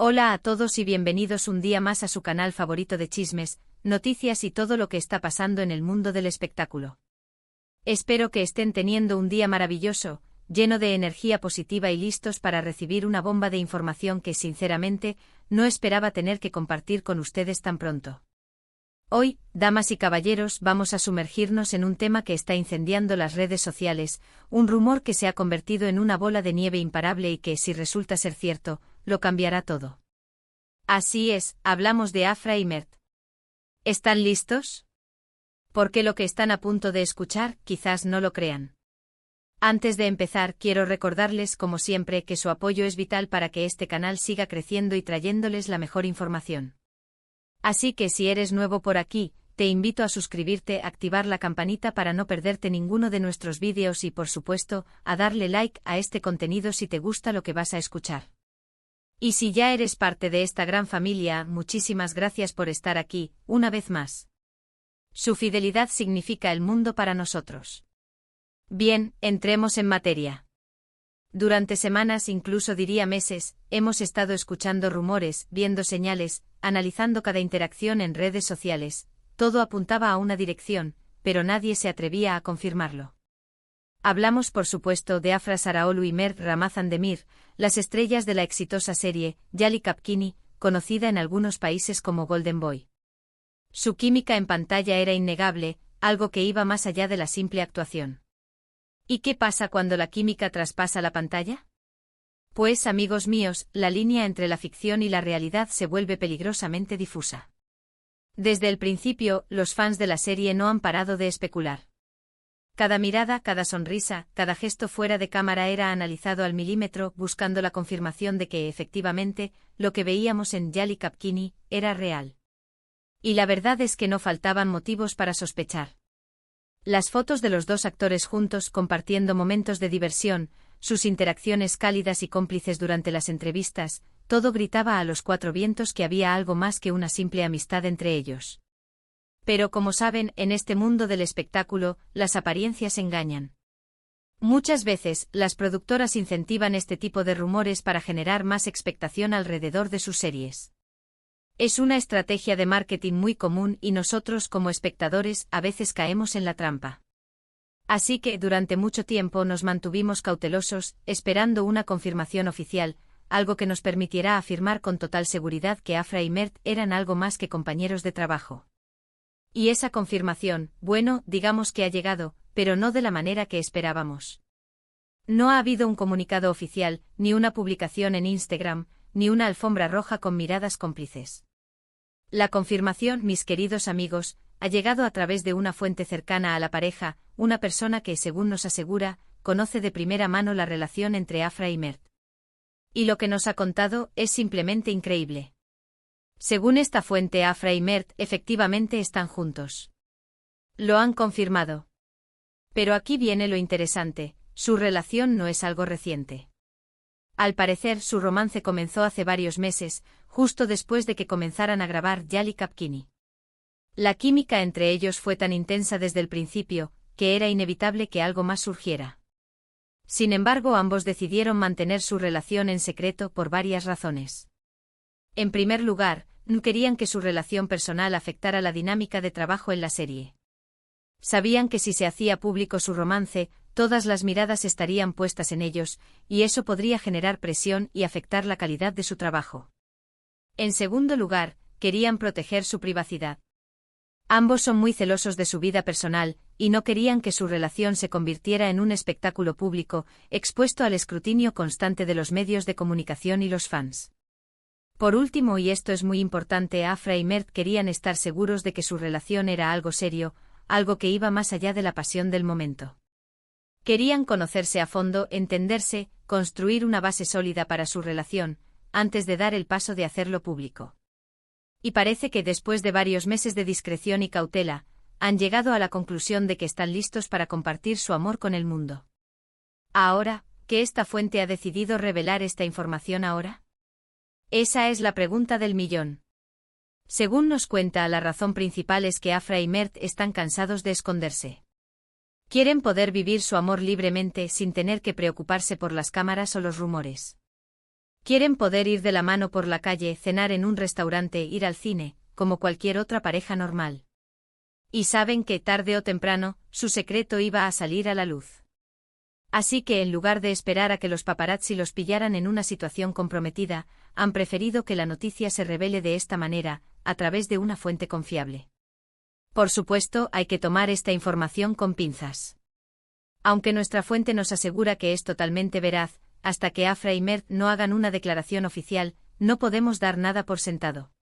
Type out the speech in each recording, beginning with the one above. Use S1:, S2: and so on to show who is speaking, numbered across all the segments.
S1: Hola a todos y bienvenidos un día más a su canal favorito de chismes, noticias y todo lo que está pasando en el mundo del espectáculo. Espero que estén teniendo un día maravilloso, lleno de energía positiva y listos para recibir una bomba de información que sinceramente no esperaba tener que compartir con ustedes tan pronto. Hoy, damas y caballeros, vamos a sumergirnos en un tema que está incendiando las redes sociales, un rumor que se ha convertido en una bola de nieve imparable y que, si resulta ser cierto, lo cambiará todo. Así es, hablamos de Afra y Mert. ¿Están listos? Porque lo que están a punto de escuchar, quizás no lo crean. Antes de empezar, quiero recordarles, como siempre, que su apoyo es vital para que este canal siga creciendo y trayéndoles la mejor información. Así que si eres nuevo por aquí, te invito a suscribirte, activar la campanita para no perderte ninguno de nuestros vídeos y, por supuesto, a darle like a este contenido si te gusta lo que vas a escuchar. Y si ya eres parte de esta gran familia, muchísimas gracias por estar aquí, una vez más. Su fidelidad significa el mundo para nosotros. Bien, entremos en materia. Durante semanas, incluso diría meses, hemos estado escuchando rumores, viendo señales, analizando cada interacción en redes sociales. Todo apuntaba a una dirección, pero nadie se atrevía a confirmarlo. Hablamos, por supuesto, de Afra Saraaolu y Mert Ramazan Demir, las estrellas de la exitosa serie Yali Kapkini, conocida en algunos países como Golden Boy. Su química en pantalla era innegable, algo que iba más allá de la simple actuación. ¿Y qué pasa cuando la química traspasa la pantalla? Pues, amigos míos, la línea entre la ficción y la realidad se vuelve peligrosamente difusa. Desde el principio, los fans de la serie no han parado de especular. Cada mirada, cada sonrisa, cada gesto fuera de cámara era analizado al milímetro, buscando la confirmación de que, efectivamente, lo que veíamos en Yali Kapkini era real. Y la verdad es que no faltaban motivos para sospechar. Las fotos de los dos actores juntos compartiendo momentos de diversión, sus interacciones cálidas y cómplices durante las entrevistas, todo gritaba a los cuatro vientos que había algo más que una simple amistad entre ellos. Pero como saben, en este mundo del espectáculo, las apariencias engañan. Muchas veces, las productoras incentivan este tipo de rumores para generar más expectación alrededor de sus series. Es una estrategia de marketing muy común y nosotros como espectadores a veces caemos en la trampa. Así que durante mucho tiempo nos mantuvimos cautelosos, esperando una confirmación oficial, algo que nos permitiera afirmar con total seguridad que Afra y Mert eran algo más que compañeros de trabajo. Y esa confirmación, bueno, digamos que ha llegado, pero no de la manera que esperábamos. No ha habido un comunicado oficial, ni una publicación en Instagram, ni una alfombra roja con miradas cómplices. La confirmación, mis queridos amigos, ha llegado a través de una fuente cercana a la pareja, una persona que, según nos asegura, conoce de primera mano la relación entre Afra y Mert. Y lo que nos ha contado es simplemente increíble. Según esta fuente, Afra y Mert efectivamente están juntos. Lo han confirmado. Pero aquí viene lo interesante, su relación no es algo reciente. Al parecer, su romance comenzó hace varios meses, justo después de que comenzaran a grabar Yali Kapkini. La química entre ellos fue tan intensa desde el principio, que era inevitable que algo más surgiera. Sin embargo, ambos decidieron mantener su relación en secreto por varias razones. En primer lugar, no querían que su relación personal afectara la dinámica de trabajo en la serie. Sabían que si se hacía público su romance, todas las miradas estarían puestas en ellos, y eso podría generar presión y afectar la calidad de su trabajo. En segundo lugar, querían proteger su privacidad. Ambos son muy celosos de su vida personal, y no querían que su relación se convirtiera en un espectáculo público, expuesto al escrutinio constante de los medios de comunicación y los fans. Por último, y esto es muy importante, Afra y Mert querían estar seguros de que su relación era algo serio, algo que iba más allá de la pasión del momento. Querían conocerse a fondo, entenderse, construir una base sólida para su relación, antes de dar el paso de hacerlo público. Y parece que después de varios meses de discreción y cautela, han llegado a la conclusión de que están listos para compartir su amor con el mundo. Ahora, ¿qué esta fuente ha decidido revelar esta información ahora? Esa es la pregunta del millón. Según nos cuenta, la razón principal es que Afra y Mert están cansados de esconderse. Quieren poder vivir su amor libremente sin tener que preocuparse por las cámaras o los rumores. Quieren poder ir de la mano por la calle, cenar en un restaurante, ir al cine, como cualquier otra pareja normal. Y saben que, tarde o temprano, su secreto iba a salir a la luz. Así que en lugar de esperar a que los paparazzi los pillaran en una situación comprometida, han preferido que la noticia se revele de esta manera, a través de una fuente confiable. Por supuesto, hay que tomar esta información con pinzas. Aunque nuestra fuente nos asegura que es totalmente veraz, hasta que Afra y Mert no hagan una declaración oficial, no podemos dar nada por sentado.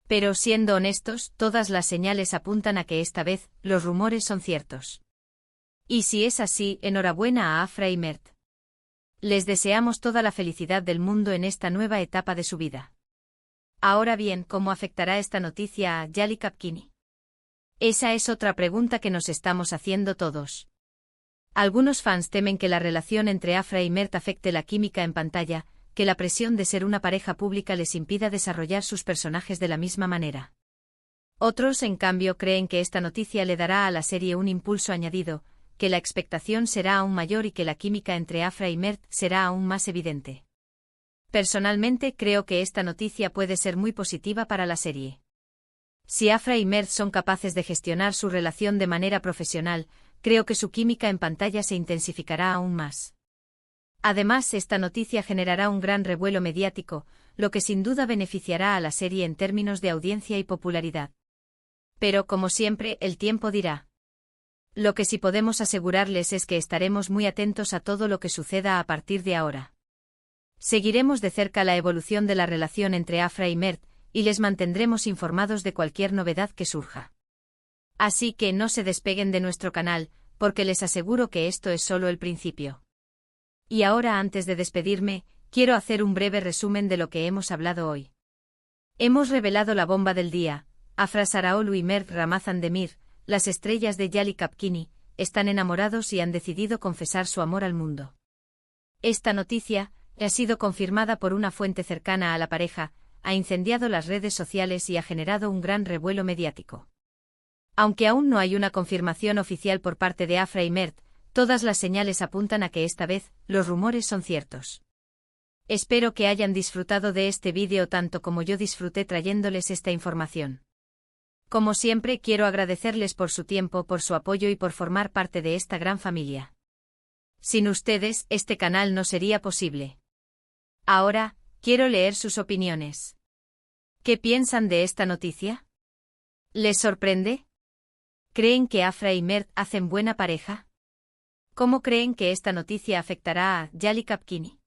S1: Pero siendo honestos, todas las señales apuntan a que esta vez, los rumores son ciertos. Y si es así, enhorabuena a Afra y Mert. Les deseamos toda la felicidad del mundo en esta nueva etapa de su vida. Ahora bien, ¿cómo afectará esta noticia a Yali Kapkini? Esa es otra pregunta que nos estamos haciendo todos. Algunos fans temen que la relación entre Afra y Mert afecte la química en pantalla, que la presión de ser una pareja pública les impida desarrollar sus personajes de la misma manera. Otros, en cambio, creen que esta noticia le dará a la serie un impulso añadido, que la expectación será aún mayor y que la química entre Afra y Mert será aún más evidente. Personalmente creo que esta noticia puede ser muy positiva para la serie. Si Afra y Mert son capaces de gestionar su relación de manera profesional, creo que su química en pantalla se intensificará aún más. Además, esta noticia generará un gran revuelo mediático, lo que sin duda beneficiará a la serie en términos de audiencia y popularidad. Pero, como siempre, el tiempo dirá. Lo que sí podemos asegurarles es que estaremos muy atentos a todo lo que suceda a partir de ahora. Seguiremos de cerca la evolución de la relación entre Afra y Mert, y les mantendremos informados de cualquier novedad que surja. Así que no se despeguen de nuestro canal, porque les aseguro que esto es solo el principio. Y ahora, antes de despedirme, quiero hacer un breve resumen de lo que hemos hablado hoy. Hemos revelado la bomba del día: Afra Saraolu y Mert Ramazan Demir, las estrellas de Yali Kapkini, están enamorados y han decidido confesar su amor al mundo. Esta noticia ha sido confirmada por una fuente cercana a la pareja, ha incendiado las redes sociales y ha generado un gran revuelo mediático. Aunque aún no hay una confirmación oficial por parte de Afra y Mert, todas las señales apuntan a que esta vez, los rumores son ciertos. Espero que hayan disfrutado de este vídeo tanto como yo disfruté trayéndoles esta información. Como siempre, quiero agradecerles por su tiempo, por su apoyo y por formar parte de esta gran familia. Sin ustedes, este canal no sería posible. Ahora, quiero leer sus opiniones. ¿Qué piensan de esta noticia? ¿Les sorprende? ¿Creen que Afra y Mert hacen buena pareja? ¿Cómo creen que esta noticia afectará a Yali Kapkini?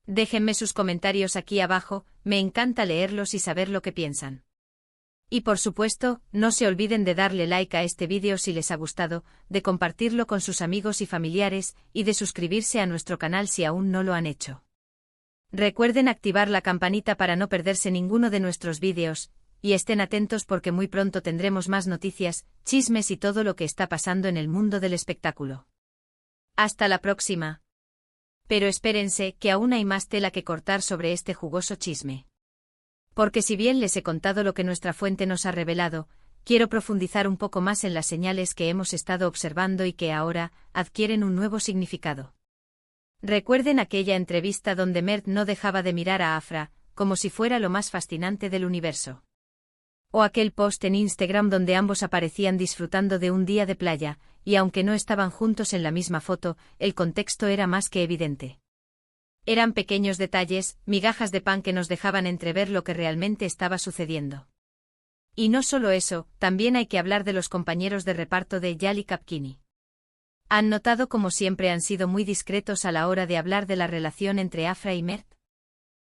S1: Déjenme sus comentarios aquí abajo, me encanta leerlos y saber lo que piensan. Y por supuesto, no se olviden de darle like a este vídeo si les ha gustado, de compartirlo con sus amigos y familiares, y de suscribirse a nuestro canal si aún no lo han hecho. Recuerden activar la campanita para no perderse ninguno de nuestros vídeos, y estén atentos porque muy pronto tendremos más noticias, chismes y todo lo que está pasando en el mundo del espectáculo. Hasta la próxima. Pero espérense, que aún hay más tela que cortar sobre este jugoso chisme. Porque si bien les he contado lo que nuestra fuente nos ha revelado, quiero profundizar un poco más en las señales que hemos estado observando y que ahora adquieren un nuevo significado. Recuerden aquella entrevista donde Mert no dejaba de mirar a Afra, como si fuera lo más fascinante del universo. O aquel post en Instagram donde ambos aparecían disfrutando de un día de playa, y aunque no estaban juntos en la misma foto, el contexto era más que evidente. Eran pequeños detalles, migajas de pan que nos dejaban entrever lo que realmente estaba sucediendo. Y no solo eso, también hay que hablar de los compañeros de reparto de Yali Kapkini. ¿Han notado cómo siempre han sido muy discretos a la hora de hablar de la relación entre Afra y Mert?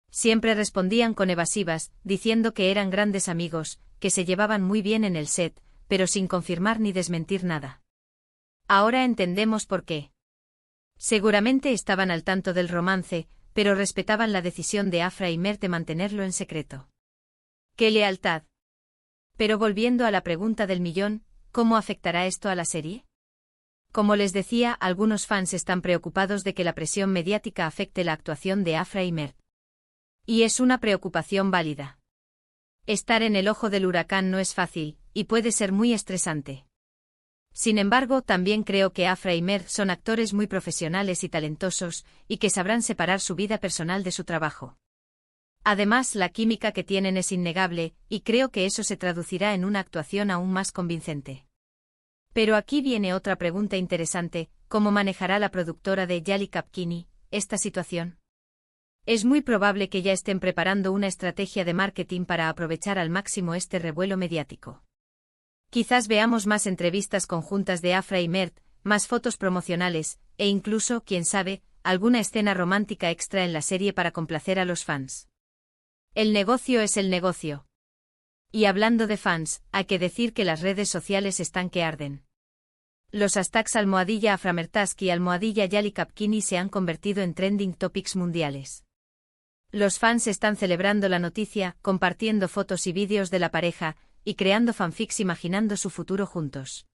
S1: Siempre respondían con evasivas, diciendo que eran grandes amigos, que se llevaban muy bien en el set, pero sin confirmar ni desmentir nada. Ahora entendemos por qué. Seguramente estaban al tanto del romance, pero respetaban la decisión de Afra y Mert de mantenerlo en secreto. ¡Qué lealtad! Pero volviendo a la pregunta del millón, ¿cómo afectará esto a la serie? Como les decía, algunos fans están preocupados de que la presión mediática afecte la actuación de Afra y Mert. Y es una preocupación válida. Estar en el ojo del huracán no es fácil, y puede ser muy estresante. Sin embargo, también creo que Afra y Mert son actores muy profesionales y talentosos, y que sabrán separar su vida personal de su trabajo. Además, la química que tienen es innegable, y creo que eso se traducirá en una actuación aún más convincente. Pero aquí viene otra pregunta interesante: ¿cómo manejará la productora de Yali Kapkini esta situación? Es muy probable que ya estén preparando una estrategia de marketing para aprovechar al máximo este revuelo mediático. Quizás veamos más entrevistas conjuntas de Afra y Mert, más fotos promocionales, e incluso, quién sabe, alguna escena romántica extra en la serie para complacer a los fans. El negocio es el negocio. Y hablando de fans, hay que decir que las redes sociales están que arden. Los hashtags #AfraMertask y #Yali Kapkini se han convertido en trending topics mundiales. Los fans están celebrando la noticia, compartiendo fotos y vídeos de la pareja, y creando fanfics imaginando su futuro juntos.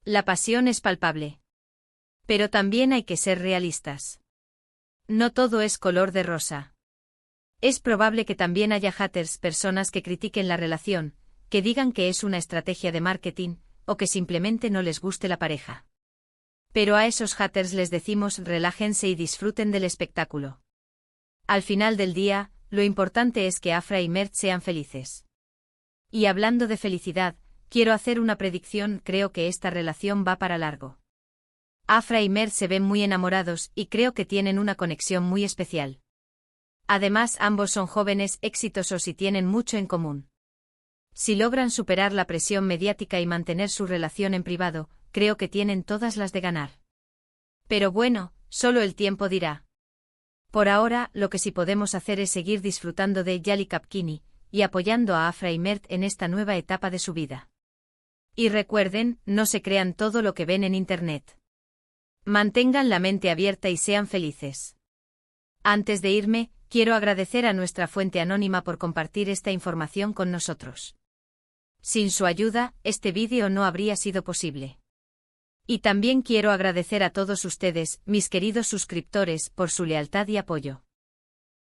S1: La pasión es palpable. Pero también hay que ser realistas. No todo es color de rosa. Es probable que también haya haters, personas que critiquen la relación, que digan que es una estrategia de marketing, o que simplemente no les guste la pareja. Pero a esos haters les decimos: relájense y disfruten del espectáculo. Al final del día, lo importante es que Afra y Mert sean felices. Y hablando de felicidad, quiero hacer una predicción: creo que esta relación va para largo. Afra y Mert se ven muy enamorados y creo que tienen una conexión muy especial. Además, ambos son jóvenes, exitosos y tienen mucho en común. Si logran superar la presión mediática y mantener su relación en privado, creo que tienen todas las de ganar. Pero bueno, solo el tiempo dirá. Por ahora, lo que sí podemos hacer es seguir disfrutando de Yali Kapkini y apoyando a Afra y Mert en esta nueva etapa de su vida. Y recuerden, no se crean todo lo que ven en Internet. Mantengan la mente abierta y sean felices. Antes de irme, quiero agradecer a nuestra fuente anónima por compartir esta información con nosotros. Sin su ayuda, este vídeo no habría sido posible. Y también quiero agradecer a todos ustedes, mis queridos suscriptores, por su lealtad y apoyo.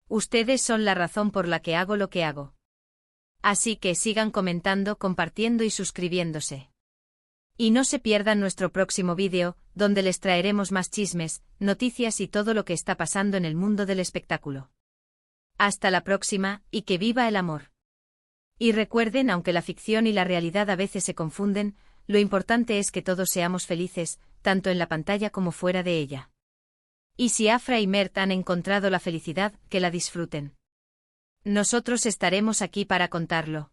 S1: Ustedes son la razón por la que hago lo que hago. Así que sigan comentando, compartiendo y suscribiéndose. Y no se pierdan nuestro próximo vídeo, donde les traeremos más chismes, noticias y todo lo que está pasando en el mundo del espectáculo. Hasta la próxima, y que viva el amor. Y recuerden, aunque la ficción y la realidad a veces se confunden, lo importante es que todos seamos felices, tanto en la pantalla como fuera de ella. Y si Afra y Mert han encontrado la felicidad, que la disfruten. Nosotros estaremos aquí para contarlo.